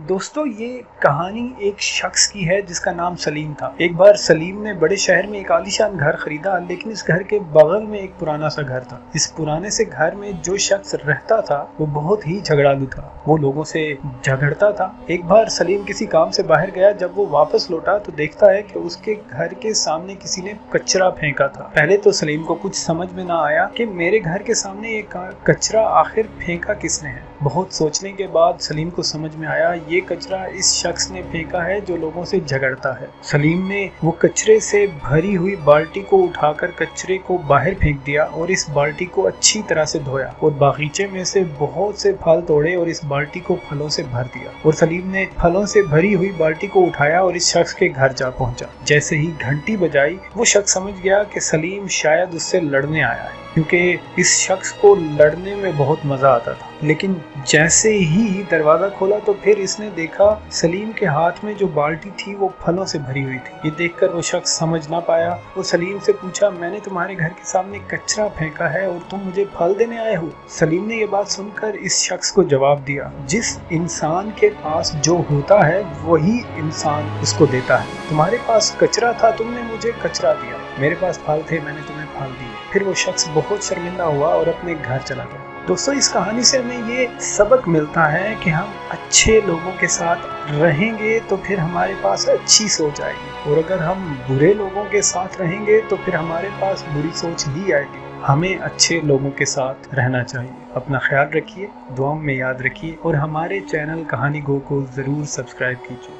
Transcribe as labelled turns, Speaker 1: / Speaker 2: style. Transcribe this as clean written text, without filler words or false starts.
Speaker 1: दोस्तों ये कहानी एक शख्स की है जिसका नाम सलीम था। एक बार सलीम ने बड़े शहर में एक आलीशान घर खरीदा, लेकिन इस घर के बगल में एक पुराना सा घर था। इस पुराने से घर में जो शख्स रहता था वो बहुत ही झगड़ालू था, वो लोगों से झगड़ता था। एक बार सलीम किसी काम से बाहर गया, जब वो वापस लौटा तो देखता है कि उसके घर के सामने किसी ने कचरा फेंका था। पहले तो सलीम को कुछ समझ में ना आया कि मेरे घर के सामने ये कचरा आखिर फेंका किसने है। बहुत सोचने के बाद सलीम को समझ में आया ये कचरा इस शख्स ने फेंका है जो लोगों से झगड़ता है। सलीम ने वो कचरे से भरी हुई बाल्टी को उठाकर कचरे को बाहर फेंक दिया और इस बाल्टी को अच्छी तरह से धोया और बागीचे में से बहुत से फल तोड़े और इस बाल्टी को फलों से भर दिया। और सलीम ने फलों से भरी हुई बाल्टी को उठाया और इस शख्स के घर जा पहुंचा। जैसे ही घंटी बजाई वो शख्स समझ गया कि सलीम शायद उससे लड़ने आया है, क्योंकि इस शख्स को लड़ने में बहुत मजा आता था। लेकिन जैसे ही दरवाजा खोला तो फिर इसने देखा सलीम के हाथ में जो बाल्टी थी वो फलों से भरी हुई थी। ये देखकर वो शख्स समझ ना पाया। वो सलीम से पूछा, मैंने तुम्हारे घर के सामने कचरा फेंका है और तुम मुझे फल देने आए हो? सलीम ने ये बात सुनकर इस शख्स को जवाब दिया, जिस इंसान के पास जो होता है वही इंसान उसको देता है। तुम्हारे पास कचरा था, तुमने मुझे कचरा दिया। मेरे पास फल थे, मैंने तुम्हें फल दिए। फिर वो शख्स बहुत शर्मिंदा हुआ और अपने घर चला गया। दोस्तों इस कहानी से हमें ये सबक मिलता है कि हम अच्छे लोगों के साथ रहेंगे तो फिर हमारे पास अच्छी सोच आएगी, और अगर हम बुरे लोगों के साथ रहेंगे तो फिर हमारे पास बुरी सोच ही आएगी। हमें अच्छे लोगों के साथ रहना चाहिए। अपना ख्याल रखिए, दुआओं में याद रखिए और हमारे चैनल कहानी गो को ज़रूर सब्सक्राइब कीजिए।